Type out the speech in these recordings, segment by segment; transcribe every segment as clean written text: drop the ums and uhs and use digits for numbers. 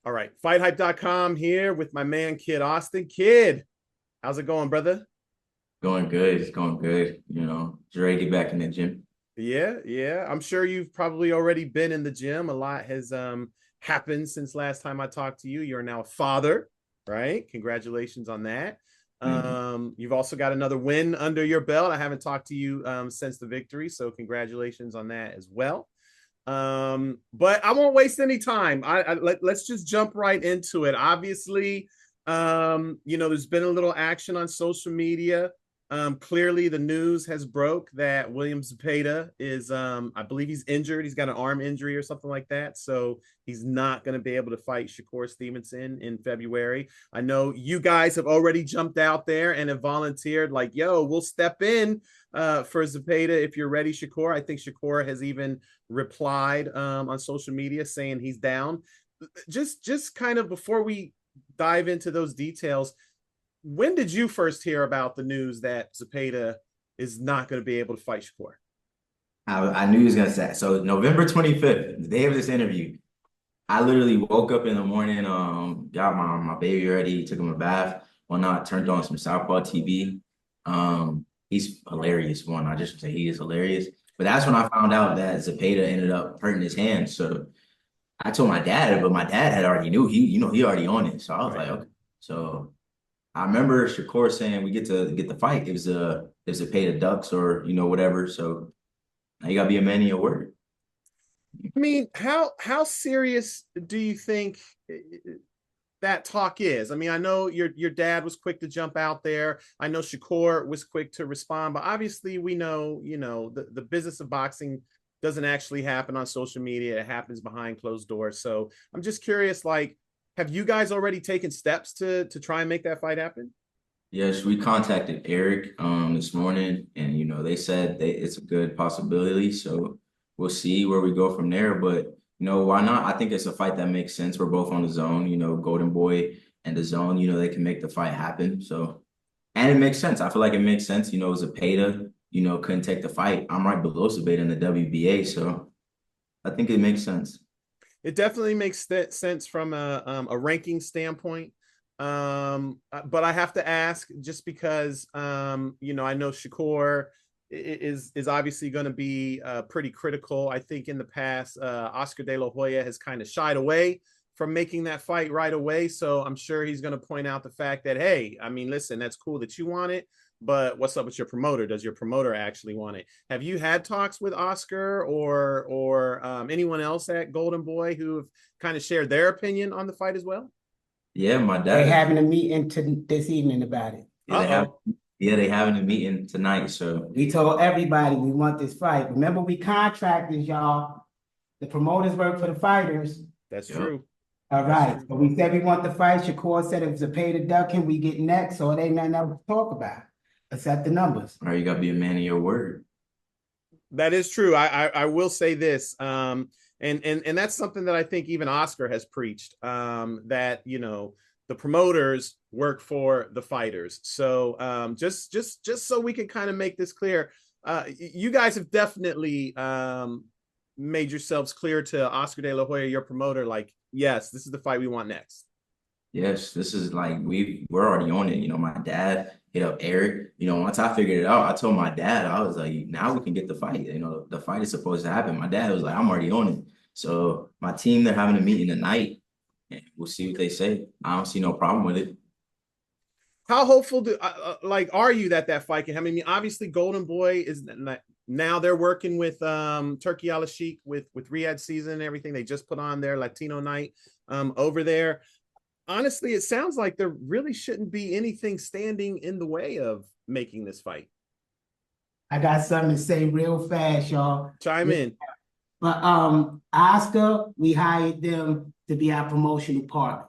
All right, FightHype.com here with my man Kid Austin. Kid, how's it going, brother? Going good. It's going good. Just ready to get back in the gym. Yeah. I'm sure you've probably already been in the gym. A lot has happened since last time I talked to you. You're now a father, right? Congratulations on that. Thank you. You've also got another win under your belt. I haven't talked to you since the victory, so congratulations on that as well. But I won't waste any time. Let's just jump right into it. Obviously, there's been a little action on social media. Clearly the news has broke that William Zepeda is, I believe he's injured. He's got an arm injury or something like that. So he's not going to be able to fight Shakur Stevenson in February. I know you guys have already jumped out there and have volunteered like, yo, we'll step in for Zepeda if you're ready, Shakur. I think Shakur has even replied on social media saying he's down. Just kind of before we dive into those details, when did you first hear about the news that Zepeda is not going to be able to fight Shakur? I knew he was gonna say. So November 25th, the day of this interview, I literally woke up in the morning, got my baby ready, took him a bath, whatnot, turned on some Southpaw TV. He's hilarious. One, I just say he is hilarious. But that's when I found out that Zepeda ended up hurting his hand. So I told my dad, but my dad had already knew he already on it. So I was like, okay. So I remember Shakur saying we get to get the fight. It was Zepeda ducks or whatever. So now you gotta be a man of your word. I mean, how serious do you think that talk is? I mean, I know your dad was quick to jump out there. I know Shakur was quick to respond, but obviously we know, the business of boxing doesn't actually happen on social media. It happens behind closed doors. So I'm just curious, like, have you guys already taken steps to try and make that fight happen? Yes, we contacted Eric this morning, and they said it's a good possibility. So we'll see where we go from there. But why not? I think it's a fight that makes sense. We're both on the zone. Golden Boy and the zone. They can make the fight happen. So and it makes sense. I feel like it makes sense. Zepeda, couldn't take the fight. I'm right below Zepeda in the WBA, so I think it makes sense. It definitely makes sense from a ranking standpoint. But I have to ask, just because I know Shakur is obviously going to be pretty critical. I think in the past, Oscar De La Hoya has kind of shied away from making that fight right away. So I'm sure he's going to point out the fact that, hey, I mean, listen, that's cool that you want it, but what's up with your promoter? Does your promoter actually want it? Have you had talks with Oscar or anyone else at Golden Boy who have kind of shared their opinion on the fight as well? Yeah, my They're dad. having a meeting this evening about it. Yeah, they having a meeting tonight. So We told everybody we want this fight. Remember, we contractors, y'all. The promoters work for the fighters. That's Yep. true. All right. So we said we want the fight. Shakur said if Zepeda ducking, we get next. So it ain't nothing else to talk about except the numbers. all right, you gotta be a man of your word. That is true. I will say this, and that's something that I think even Oscar has preached, that the promoters work for the fighters. So just so we can kind of make this clear, you guys have definitely made yourselves clear to Oscar De La Hoya, your promoter, like, yes, this is the fight we want next. Yes, this is like we're already on it. My dad hit up Eric. Once I figured it out, I told my dad, I was like, now we can get the fight. The fight is supposed to happen. My dad was like, I'm already on it. So my team, they're having a meeting tonight, and we'll see what they say. I don't see no problem with it. How hopeful are you that fight can happen? I mean, obviously Golden Boy is now they're working with Turkey Al Sheikh with Riyadh season and everything. They just put on their Latino night over there. Honestly, it sounds like there really shouldn't be anything standing in the way of making this fight. I got something to say real fast, y'all. Chime in. But Oscar, we hired them to be our promotional partners.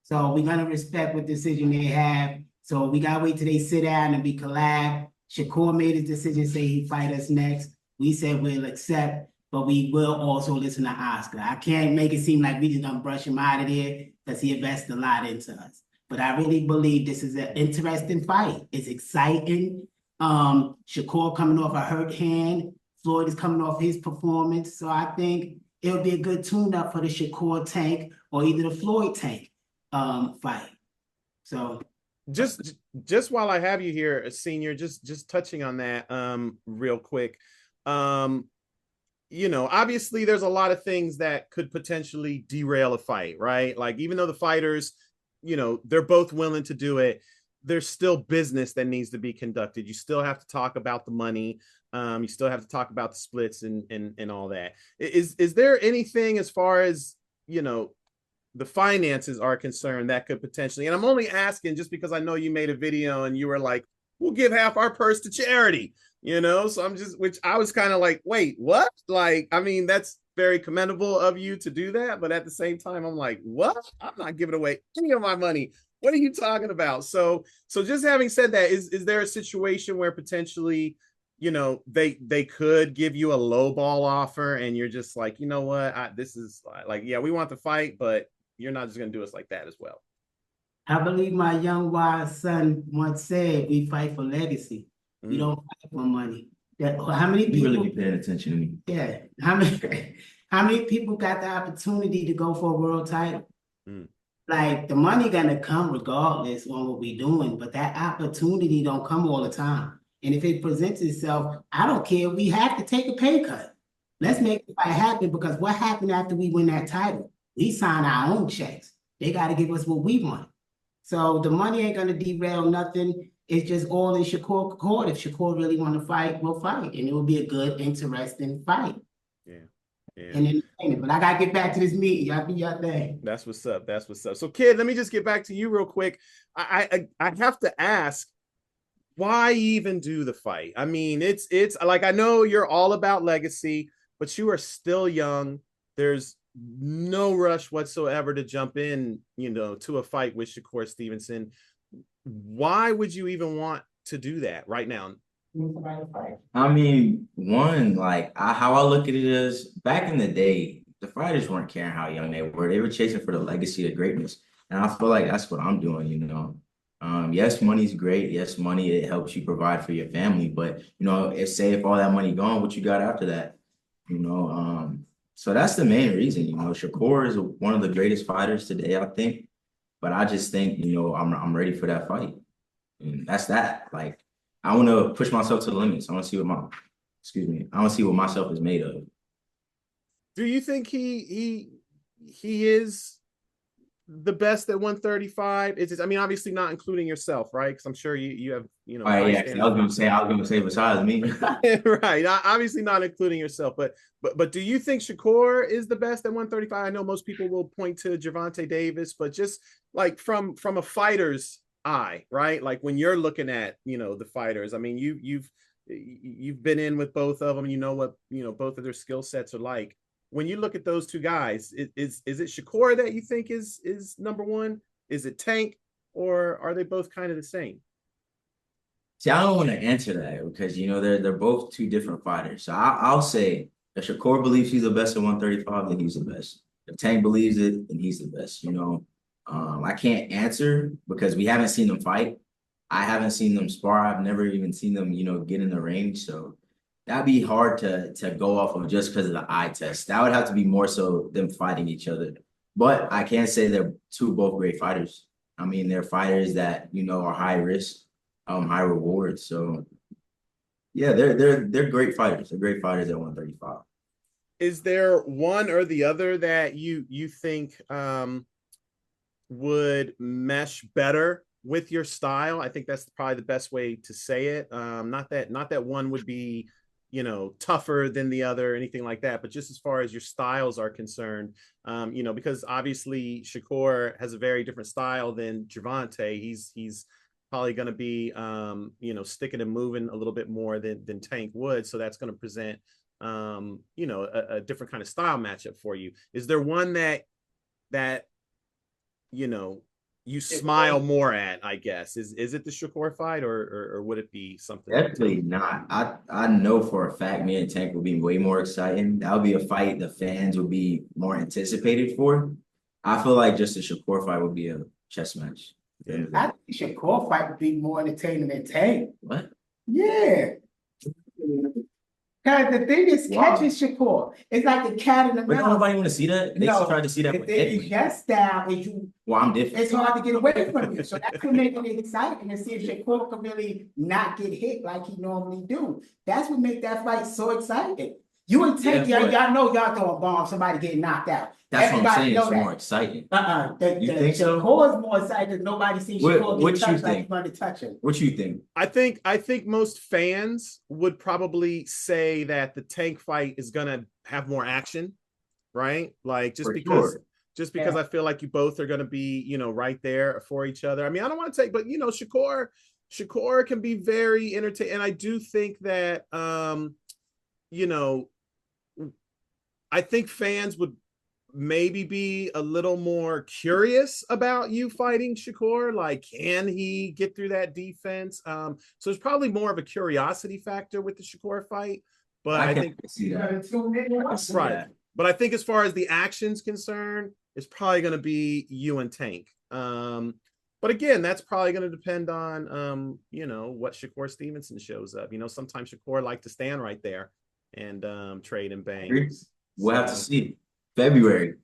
So we're gonna respect what decision they have. So we gotta wait till they sit down and we collab. Shakur made his decision, say he fight us next. We said we'll accept, but we will also listen to Oscar. I can't make it seem like we just gonna brush him out of there because he invested a lot into us. But I really believe this is an interesting fight. It's exciting. Shakur coming off a hurt hand. Floyd is coming off his performance. So I think it'll be a good tune-up for the Shakur Tank or either the Floyd Tank fight. So just while I have you here, Senior, just touching on that real quick. You know, obviously there's a lot of things that could potentially derail a fight, right? Like, even though the fighters, you know, they're both willing to do it, there's still business that needs to be conducted. You still have to talk about the money. You still have to talk about the splits and all that. Is there anything as far as, you know, the finances are concerned that could potentially, and I'm only asking just because I know you made a video and you were like, we'll give half our purse to charity, you know? So I'm just, which I was kind of like, wait, what? Like, I mean, that's very commendable of you to do that. But at the same time, I'm like, what? I'm not giving away any of my money. What are you talking about? So just having said that, is there a situation where potentially, you know, they could give you a low ball offer and you're just like, you know what, this is like, yeah, we want the fight, but you're not just going to do us like that as well. I believe my young wise son once said, we fight for legacy. We don't fight for money. How many people really be paying attention to me? Yeah. How many people got the opportunity to go for a world title? Like, the money gonna come regardless on what we're doing, but that opportunity don't come all the time. And if it presents itself, I don't care. We have to take a pay cut. Let's make the fight happen, because what happened after we win that title? We sign our own checks. They got to give us what we want. So the money ain't gonna derail nothing. It's just all in Shakur court. If Shakur really want to fight, we'll fight, and it will be a good, interesting fight. Yeah. And entertaining. But I gotta get back to this meeting. Y'all do your thing. That's what's up. That's what's up. So, kid, let me just get back to you real quick. I have to ask, why even do the fight? I mean, it's like, I know you're all about legacy, but you are still young. There's no rush whatsoever to jump in, you know, to a fight with Shakur Stevenson. Why would you even want to do that right now? I mean, one, like, how I look at it is, back in the day, the fighters weren't caring how young they were. They were chasing for the legacy of greatness. And I feel like that's what I'm doing, you know. Yes, money's great. Yes, money, it helps you provide for your family. But, you know, if all that money gone, what you got after that? You know, so that's the main reason. You know, Shakur is one of the greatest fighters today, I think. But I just think, you know, I'm ready for that fight. And that's that. Like, I want to push myself to the limits. I want to see what I want to see what myself is made of. Do you think he is the best at 135? It's just, I mean, obviously not including yourself, right? Because I'm sure you have, you know. Right, yeah, I was gonna say besides me. Right, obviously not including yourself, but do you think Shakur is the best at 135? I know most people will point to Gervonta Davis, but just like from a fighter's eye, right? Like, when you're looking at, you know, the fighters, I mean, you've been in with both of them, you know what, you know, both of their skill sets are like. When you look at those two guys, is it Shakur that you think is number one? Is it Tank, or are they both kind of the same? See, I don't want to answer that because, you know, they're both two different fighters. So I'll say if Shakur believes he's the best at 135, then he's the best. If Tank believes it, then he's the best. You know, I can't answer because we haven't seen them fight. I haven't seen them spar. I've never even seen them, you know, get in the range. So that'd be hard to go off of just because of the eye test. That would have to be more so them fighting each other. But I can say they're both great fighters. I mean, they're fighters that, you know, are high risk, high reward. So yeah, they're great fighters. They're great fighters at 135. Is there one or the other that you think would mesh better with your style? I think that's probably the best way to say it. Not that one would be, you know, tougher than the other or anything like that, but just as far as your styles are concerned, you know, because obviously Shakur has a very different style than Gervonta. He's probably going to be, you know, sticking and moving a little bit more than Tank would. So that's going to present, you know, a different kind of style matchup for you. Is there one that, you know, you smile more at, I guess? Is it the Shakur fight, or would it be something? Definitely not. I know for a fact me and Tank will be way more exciting. That would be a fight the fans would be more anticipated for. I feel like just the Shakur fight would be a chess match. Yeah. I think Shakur fight would be more entertaining than Tank. What? Yeah. Because the thing is catching Shakur. It's like the cat in the But mouse. don't nobody want to see that. They No, tried to see that with if Edwin. that style is you. Well, I'm different. It's hard to get away from you. So that could make it exciting to see if Shakur can really not get hit like he normally do. That's what make that fight so exciting. You and Tank, y'all know y'all throwing bombs, somebody getting knocked out. That's Everybody what I'm saying. It's know more that. exciting. You think so? Shakur is more excited because nobody sees Shakur get touched like he's going to touch him. What you think? I think most fans would probably say that the Tank fight is gonna have more action, right? Like just because I feel like you both are gonna be, you know, right there for each other. I mean, I don't want to take, but you know, Shakur can be very entertaining, and I do think that you know, I think fans would maybe be a little more curious about you fighting Shakur. Like, can he get through that defense? So it's probably more of a curiosity factor with the Shakur fight. But I think see that. Right. But I think as far as the action's concerned, it's probably going to be you and Tank. But again, that's probably going to depend on you know, what Shakur Stevenson shows up. You know, sometimes Shakur like to stand right there and trade and bang. We'll have to see. February.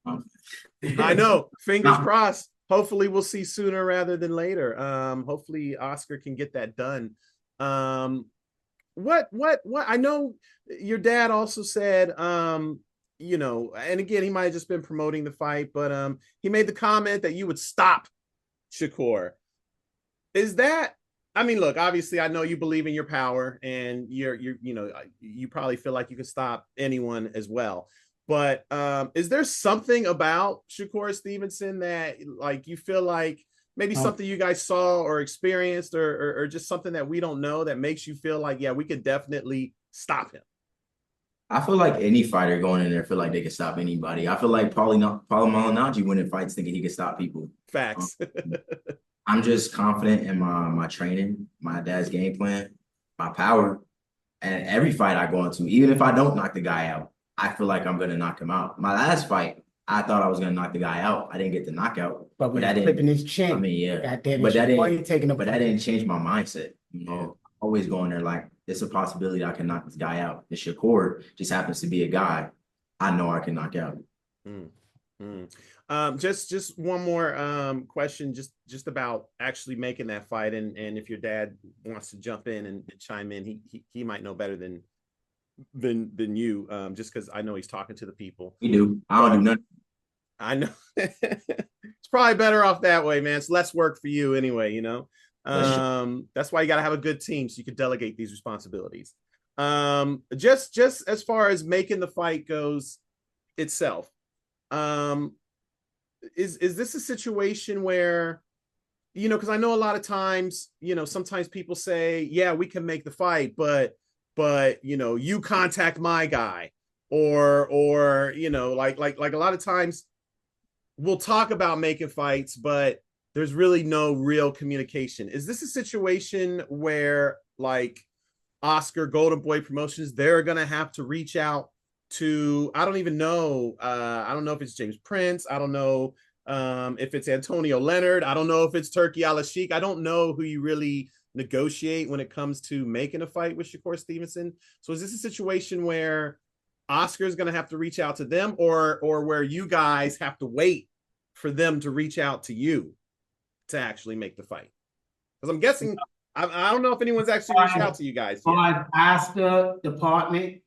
I know. Fingers crossed. Hopefully we'll see sooner rather than later. Hopefully Oscar can get that done. What I know your dad also said, you know, and again, he might have just been promoting the fight, but he made the comment that you would stop Shakur. Is that, I mean, look, obviously I know you believe in your power and you're you know, you probably feel like you can stop anyone as well. But is there something about Shakur Stevenson that like you feel like maybe something you guys saw or experienced or just something that we don't know that makes you feel like, yeah, we could definitely stop him? I feel like any fighter going in there feel like they can stop anybody. I feel like Paulo Malignaggi winning fights thinking he can stop people. Facts. I'm just confident in my training, my dad's game plan, my power. And every fight I go into, even if I don't knock the guy out, I feel like I'm going to knock him out. My last fight, I thought I was going to knock the guy out. I didn't get the knockout. But that didn't his chin. I mean, yeah. But that didn't change my mindset. You know, always going there like, it's a possibility I can knock this guy out. The Shakur just happens to be a guy I know I can knock out. Just one more question, just about actually making that fight, and if your dad wants to jump in and chime in, he might know better than you, just because I know he's talking to the people. You do. I don't do nothing. I know. It's probably better off that way, man. It's less work for you anyway, you know. That's why you got to have a good team so you can delegate these responsibilities. Just as far as making the fight goes itself, is this a situation where, you know, because I know a lot of times, you know, sometimes people say, yeah, we can make the fight, but you know, you contact my guy, or you know, like a lot of times we'll talk about making fights, but there's really no real communication. Is this a situation where like Oscar, Golden Boy Promotions, they're gonna have to reach out to, I don't even know, I don't know if it's James Prince, I don't know if it's Antonio Leonard, I don't know if it's Turkey Al-Sheikh, I don't know who you really negotiate when it comes to making a fight with Shakur Stevenson. So is this a situation where Oscar's going to have to reach out to them, or where you guys have to wait for them to reach out to you to actually make the fight? Because I'm guessing, I don't know if anyone's actually reached out to you guys yet. On Oscar department,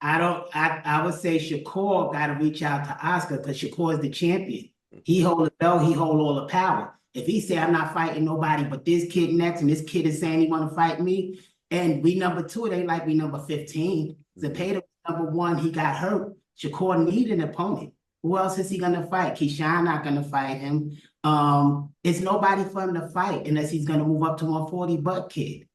I would say Shakur got to reach out to Oscar because Shakur is the champion. He hold the belt, he hold all the power. If he say, I'm not fighting nobody but this kid next, and this kid is saying he want to fight me, and we number 2, they like we number 15. Zepeda was number 1, he got hurt. Shakur need an opponent. Who else is he going to fight? Keyshawn not going to fight him. It's nobody for him to fight unless he's going to move up to 140 but Kid.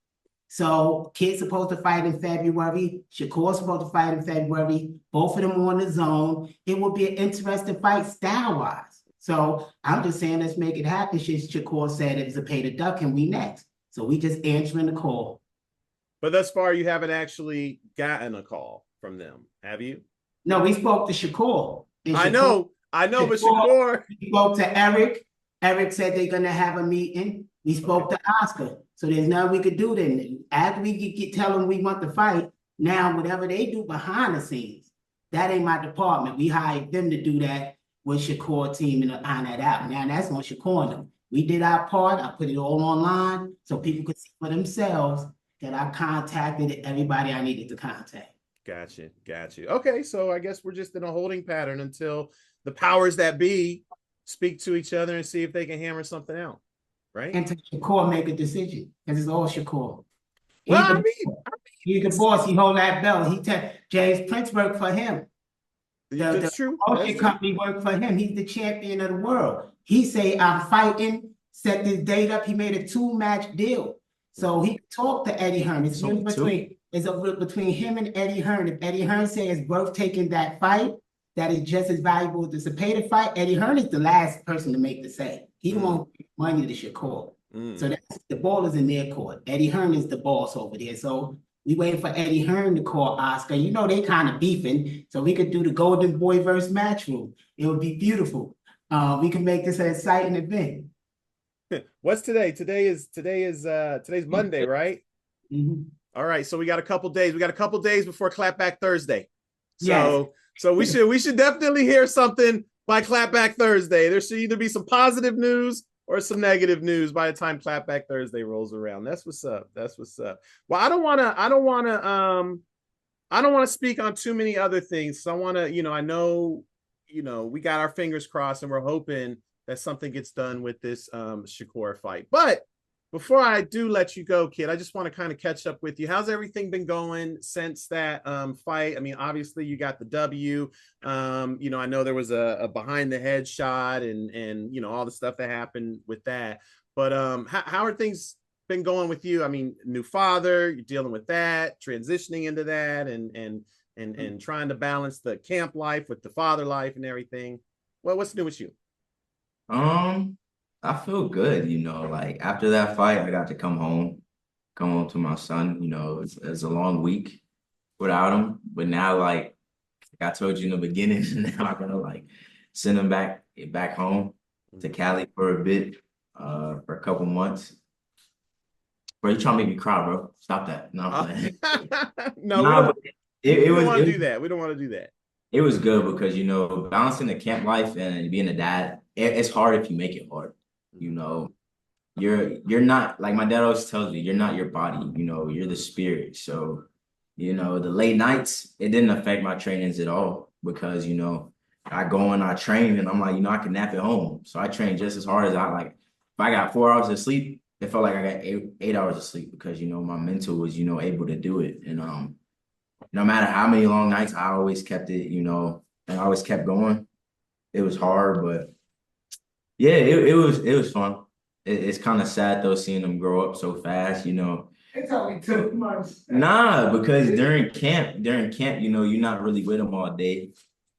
So Kid's supposed to fight in February. Shakur's supposed to fight in February. Both of them on the zone. It will be an interesting fight style-wise. So I'm just saying, let's make it happen. Shakur said if Zepeda duck him, we next. So we just answering the call. But thus far, you haven't actually gotten a call from them, have you? No, we spoke to Shakur. I know, but Shakur. We spoke to Eric. Eric said they're going to have a meeting. We spoke to Oscar. So there's nothing we could do then. After we tell them we want to fight, Now, whatever they do behind the scenes, that ain't my department. We hired them to do that with Shakur team and iron that out. Now that's on Shakur and them. We did our part. I put it all online so people could see for themselves that I contacted everybody I needed to contact. Gotcha. Okay, so I guess we're just in a holding pattern until the powers that be speak to each other and see if they can hammer something out, right? And to Shakur make a decision, because it's all Shakur. Well, He's the boss. He hold that belt. James Prince worked for him. That's true. The company worked for him. He's the champion of the world. He say, I'm fighting, set this date up. He made a 2-match deal. So he talked to Eddie Hearn. It's between him and Eddie Hearn. If Eddie Hearn says it's worth taking that fight, that is just as valuable as the Zepeda fight, Eddie Hearn is the last person to make the say. He won't give money to Shakur. So the ball is in their court. Eddie Hearn is the boss over there. So we waiting for Eddie Hearn to call Oscar. You know they kind of beefing, so we could do the Golden Boy versus Matchroom. It would be beautiful. We can make this an exciting event. What's today? Today's Monday, right? All right, so we got a couple days. We got a couple days before Clapback Thursday. So we should definitely hear something by Clapback Thursday. There should either be some positive news or some negative news by the time Clapback Thursday rolls around. That's what's up. Well, I don't want to speak on too many other things. So I want to, I know, we got our fingers crossed and we're hoping that something gets done with this Shakur fight. But before I do let you go, kid, I just want to kind of catch up with you. How's everything been going since that fight? I mean, obviously you got the W. I know there was a behind the head shot and all the stuff that happened with that. But how are things been going with you? I mean, new father, you're dealing with that, transitioning into that, and trying to balance the camp life with the father life and everything. Well, what's new with you? I feel good, like after that fight, I got to come home to my son. It's a long week without him, but now, like I told you in the beginning, now I'm gonna send him back home to Cali for a bit, for a couple months. Bro, you trying to make me cry, bro? Stop that. No, I'm playing. No, we don't want to do that. We don't want to do that. It was good because balancing the camp life and being a dad, it's hard if you make it hard. You're not, like my dad always tells me, you're not your body, you're the spirit. So, the late nights, it didn't affect my trainings at all because, I go and I train and I'm like, I can nap at home. So I train just as hard as if I got 4 hours of sleep, it felt like I got eight hours of sleep because, my mental was, able to do it. And no matter how many long nights, I always kept it, and I always kept going. It was hard, but yeah, it was fun. It's kind of sad though seeing them grow up so fast, It's only 2 months. Nah, because during camp, you're not really with them all day.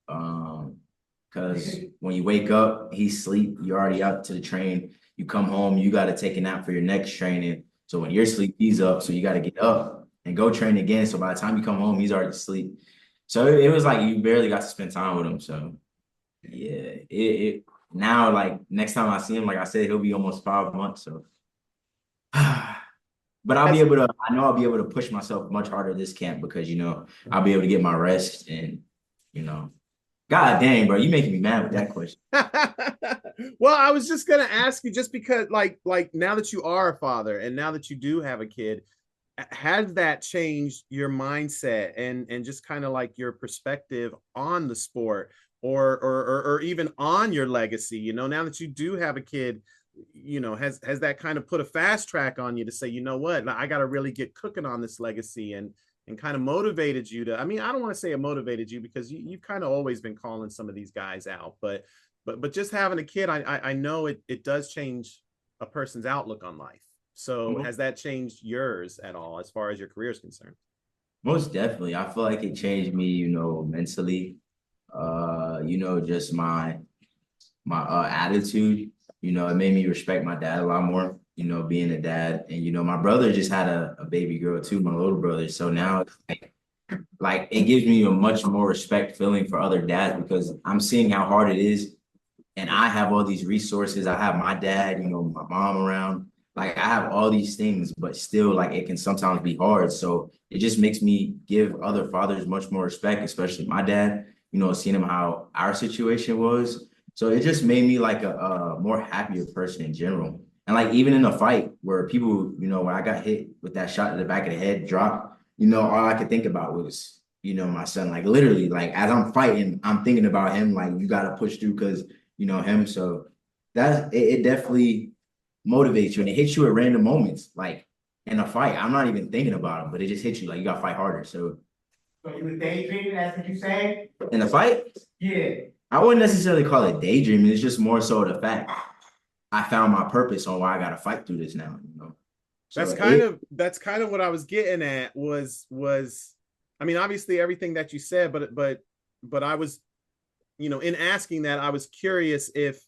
Because when you wake up, he's asleep, you're already out to the train. You come home, you got to take a nap for your next training. So when you're asleep, he's up, so you got to get up and go train again. So by the time you come home, he's already asleep. So it was like you barely got to spend time with him. So yeah, now, next time I see him, like I said, he'll be almost 5 months. So, but I know I'll be able to push myself much harder this camp because, I'll be able to get my rest and, God dang, bro, you making me mad with that question. Well, I was just going to ask you just because like now that you are a father and now that you do have a kid, has that changed your mindset and just kind of like your perspective on the sport? Or even on your legacy, now that you do have a kid, has that kind of put a fast track on you to say, what, I got to really get cooking on this legacy and kind of motivated you to, I mean, I don't want to say it motivated you because you've kind of always been calling some of these guys out, but just having a kid, I know it does change a person's outlook on life. So has that changed yours at all as far as your career is concerned? Most definitely. I feel like it changed me, mentally. Just my attitude, it made me respect my dad a lot more, being a dad. And, my brother just had a baby girl too, my little brother. So now like it gives me a much more respect feeling for other dads because I'm seeing how hard it is. And I have all these resources. I have my dad, my mom around. Like I have all these things, but still like it can sometimes be hard. So it just makes me give other fathers much more respect, especially my dad, seeing him how our situation was. So it just made me like a more happier person in general. And like even in a fight where people, when I got hit with that shot to the back of the head drop, all I could think about was, my son. Like literally, like as I'm fighting, I'm thinking about him, like you gotta push through because him. So it definitely motivates you and it hits you at random moments. Like in a fight, I'm not even thinking about him, but it just hits you like you gotta fight harder. So you were daydreaming, that's what you saying? in the fight, Yeah. I wouldn't necessarily call it daydreaming. It's just more so the fact I found my purpose on why I gotta fight through this now. So that's kind of what I was getting at was I mean, obviously everything that you said, but I was, in asking that, I was curious if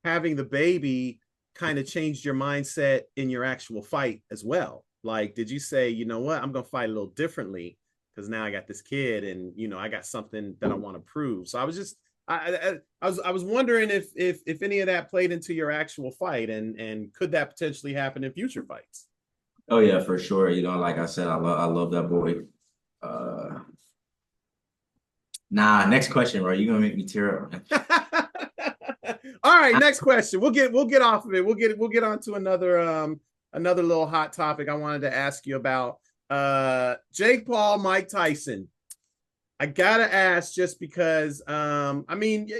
having the baby kind of changed your mindset in your actual fight as well. Like, did you say, you know what, I'm gonna fight a little differently because now I got this kid and I got something that I want to prove. So I was just I was wondering if any of that played into your actual fight and could that potentially happen in future fights? Oh yeah, for sure. Like I said, I love that boy. Nah, next question, bro. You're gonna make me tear up. All right, next question. We'll get off of it. We'll get on to another little hot topic I wanted to ask you about. Jake Paul, Mike Tyson. I gotta ask just because I mean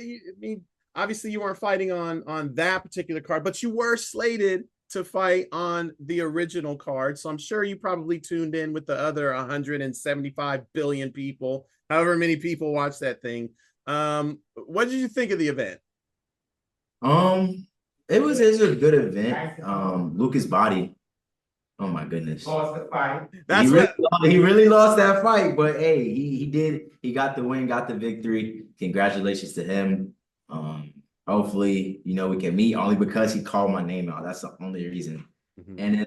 obviously you weren't fighting on that particular card, but you were slated to fight on the original card. So I'm sure you probably tuned in with the other 175 billion people, however many people watch that thing. What did you think of the event? It was a good event. Lucas Body. Oh my goodness. Lost the fight. He really lost that fight, but hey, he got the win, got the victory. Congratulations to him. Hopefully, we can meet only because he called my name out. That's the only reason. Mm-hmm. And then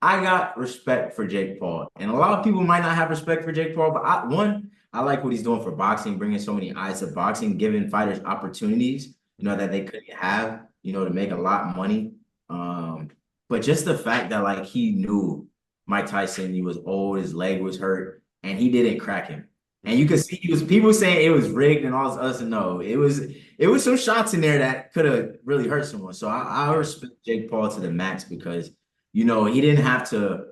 I got respect for Jake Paul. And a lot of people might not have respect for Jake Paul, but I like what he's doing for boxing, bringing so many eyes to boxing, giving fighters opportunities, that they couldn't have, to make a lot of money. But just the fact that like he knew Mike Tyson, he was old, his leg was hurt, and he didn't crack him. And you could see people saying it was rigged and all this other stuff. No, it was some shots in there that could have really hurt someone. So I respect Jake Paul to the max because he didn't have to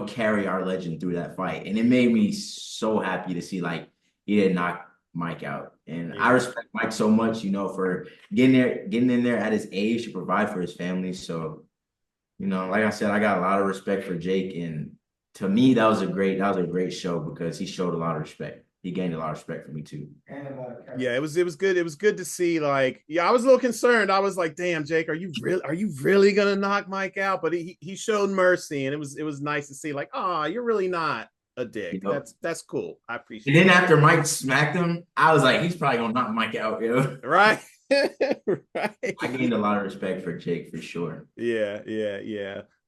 carry our legend through that fight, and it made me so happy to see like he didn't knock Mike out. And I respect Mike so much, for getting in there at his age to provide for his family. So. Like I said, I got a lot of respect for Jake, and to me, that was a great show because he showed a lot of respect. He gained a lot of respect for me too. Yeah, it was good. It was good to see. Like, I was a little concerned. I was like, "Damn, Jake, are you really gonna knock Mike out?" But he showed mercy, and it was nice to see. Like, oh, you're really not a dick. That's cool. I appreciate it. And then after Mike smacked him, I was like, he's probably gonna knock Mike out, right. Right. I gained a lot of respect for Jake for sure. Yeah.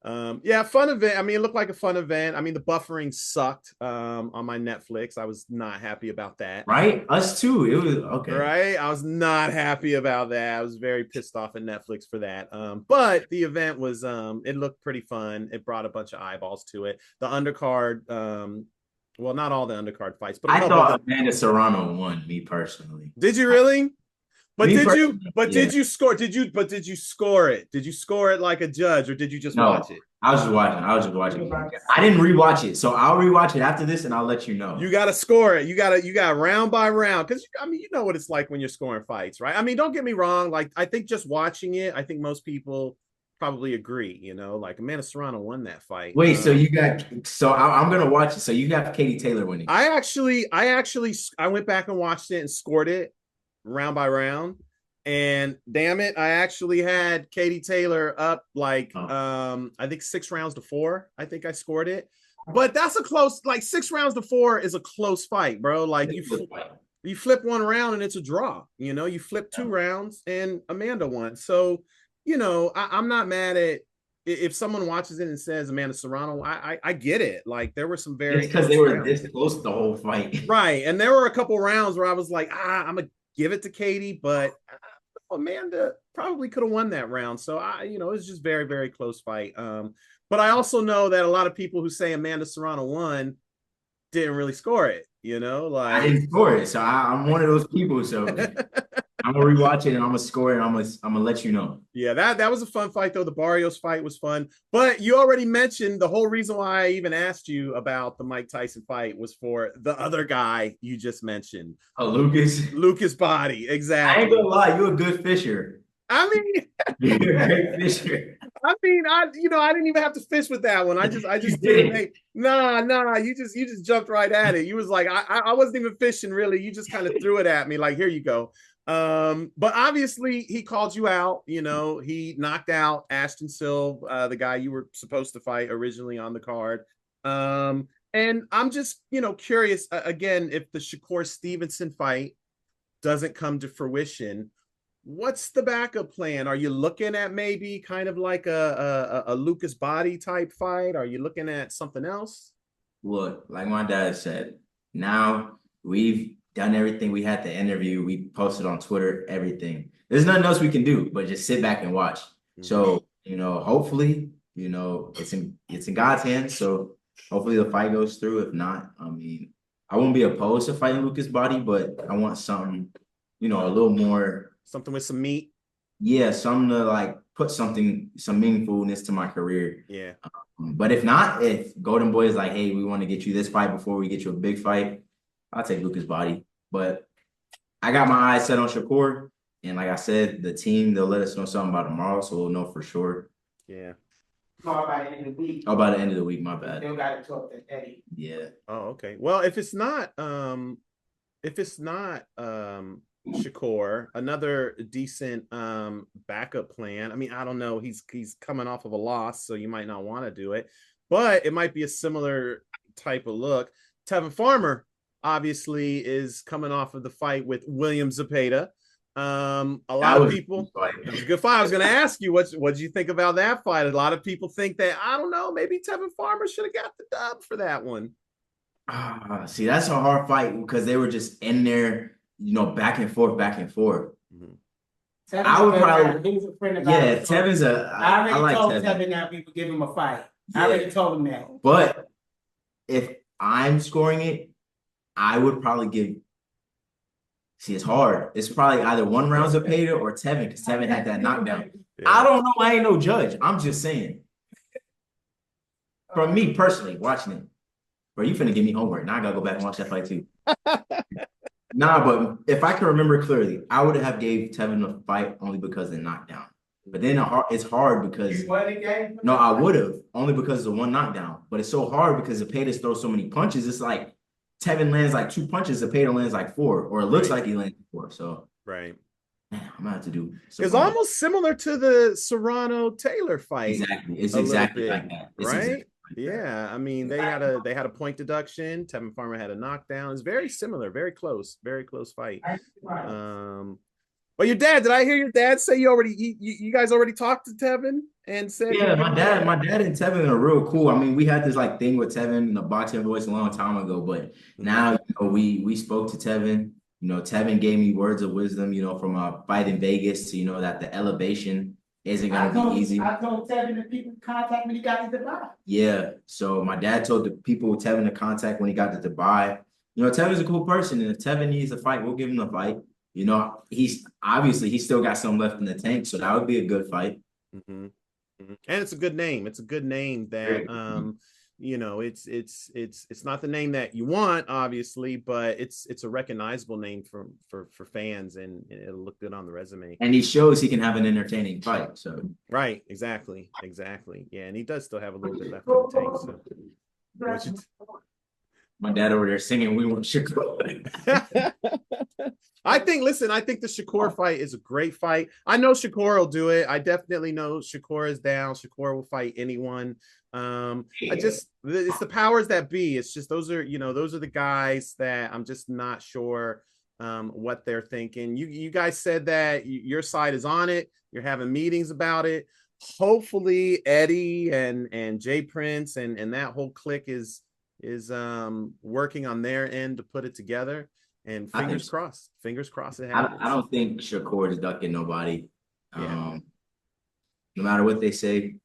Fun event. I mean, it looked like a fun event. I mean, the buffering sucked on my Netflix. I was not happy about that. Right? Us too. It was okay. Right? I was not happy about that. I was very pissed off at Netflix for that. But the event was it looked pretty fun. It brought a bunch of eyeballs to it. The undercard, well, not all the undercard fights, but I thought Amanda Serrano won, me personally. Did you really? But did you score? Did you score it? Did you score it like a judge, or did you just watch it? I was just watching. I didn't rewatch it, so I'll rewatch it after this, and I'll let you know. You got to score it. You got round by round, because I mean, you know what it's like when you're scoring fights, right? I mean, don't get me wrong. Like, I think just watching it, I think most people probably agree. Like Amanda Serrano won that fight. Wait, so I'm gonna watch it. So you got Katie Taylor winning. I went back and watched it and scored it round by round, and damn it, I actually had Katie Taylor up like I think 6-4. I think I scored it, but that's a close, like 6-4 is a close fight, bro. Like you flip one round and it's a draw. You flip 2 rounds and Amanda won. So I'm not mad at if someone watches it and says Amanda Serrano. I get it. Like, there were some very because they were this close the whole fight, right? And there were a couple rounds where I was like, I'm gonna give it to Katie, but Amanda probably could have won that round. So it's just very, very close fight. But I also know that a lot of people who say Amanda Serrano won didn't really score it, like I didn't score it. So I'm one of those people. So I'm gonna rewatch it and I'm gonna score it and I'm gonna let you know. Yeah, that was a fun fight though. The Barrios fight was fun. But you already mentioned the whole reason why I even asked you about the Mike Tyson fight was for the other guy you just mentioned. Oh, Lucas Body, exactly. I ain't gonna lie, you're a good fisher. I mean, you're a great fisher. I didn't even have to fish with that one. I just did it. Nah. You just jumped right at it. You was like, I wasn't even fishing really. You just kind of threw it at me like, here you go. But obviously he called you out. He knocked out Ashton Silve, the guy you were supposed to fight originally on the card. And I'm just curious again, if the Shakur Stevenson fight doesn't come to fruition, what's the backup plan? Are you looking at maybe kind of like a Lucas Body type fight? Are you looking at something else? Look, like my dad said, now we've done everything. We had the interview, we posted on Twitter, everything. There's nothing else we can do but just sit back and watch. Mm-hmm. So, hopefully, it's in God's hands. So hopefully the fight goes through. If not, I mean, I won't be opposed to fighting Lucas Body, but I want something, a little more. Something with some meat. Yeah, something to like put some meaningfulness to my career. Yeah. But if not, if Golden Boy is like, hey, we want to get you this fight before we get you a big fight, I'll take Lucas Body. But I got my eyes set on Shakur. And like I said, the team, they'll let us know something about tomorrow, so we'll know for sure. Yeah. By the end of the week. Oh, by the end of the week, my bad. Still got to talk to Eddie. Yeah. Oh, okay. Well, if it's not Shakur, another decent backup plan. I mean, I don't know. He's coming off of a loss, so you might not want to do it, but it might be a similar type of look. Tevin Farmer obviously is coming off of the fight with William Zepeda. A lot of people, it was a good fight. I was going to ask you, what did you think about that fight? A lot of people think that, I don't know, maybe Tevin Farmer should have got the dub for that one. See, that's a hard fight because they were just in there, back and forth. Mm-hmm. I would probably, he's a friend of Tevin's I already told Tevin that we would give him a fight. Yeah. I already told him that. But if I'm scoring it, I would probably give. See, it's hard. It's probably either 1 round Zepeda or Tevin because Tevin had that knockdown. Yeah. I don't know. I ain't no judge. I'm just saying. For me personally, watching it, bro, you finna give me homework. Now I gotta go back and watch that fight too. Nah, but if I can remember clearly, I would have gave Tevin a fight only because of the knockdown. But then it's hard because no, I would have only because of the 1 knockdown. But it's so hard because Zepeda throws so many punches. It's like Tevin lands like 2 punches, Zepeda lands like 4, or it looks like he lands 4. So right, man, I'm gonna have to do. It's almost similar to the Serrano Taylor fight. Exactly, it's exactly like that, right? Exactly. Yeah, I mean they had a point deduction. Tevin Farmer had a knockdown. It's very similar, very close fight. But your dad, did I hear your dad say you guys already talked to Tevin and said? Yeah, my dad and Tevin are real cool. I mean, we had this like thing with Tevin in the boxing voice a long time ago, but now we spoke to Tevin. Tevin gave me words of wisdom, from a fight in Vegas to that the elevation isn't gonna be easy. I told Tevin that people contact when he got to Dubai. Yeah, so my dad told the people Tevin to contact when he got to Dubai. Tevin's a cool person, and if Tevin needs a fight, we'll give him the fight. He's still got some left in the tank, so that would be a good fight. Mm-hmm. Mm-hmm. And it's a good name. It's a good name that it's not the name that you want, obviously, but it's a recognizable name for fans, and it'll look good on the resume. And he shows he can have an entertaining fight. So right, exactly. Yeah, and he does still have a little bit left in the tank. So my dad over there singing "We Want Shakur." I think the Shakur fight is a great fight. I know Shakur will do it. I definitely know Shakur is down. Shakur will fight anyone. It's the powers that be. It's just those are the guys that I'm just not sure what they're thinking. You guys said that your side is on it. You're having meetings about it. Hopefully Eddie and Jay Prince and that whole clique is working on their end to put it together. And I think fingers so. crossed. Fingers crossed it I happens. don't think Shakur is ducking nobody. Yeah. No matter what they say,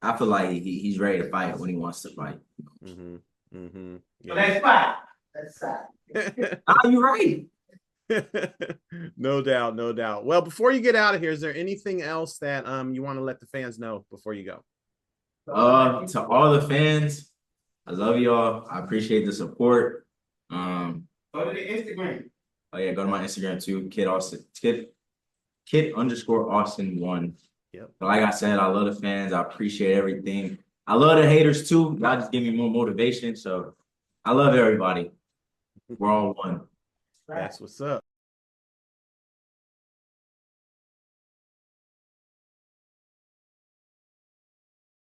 I feel like he's ready to fight when he wants to fight. Mm-hmm. Mm-hmm. Well, Yeah. let's fight. Let's fight. Ah, you're right. No doubt, no doubt. Well, before you get out of here, is there anything else that you want to let the fans know before you go? To all the fans, I love y'all. I appreciate the support. Go to the Instagram. Oh yeah, go to my Instagram too, kid_Austin1. Yep. But like I said, I love the fans. I appreciate everything. I love the haters too. Y'all just give me more motivation. So I love everybody. We're all one. That's what's up.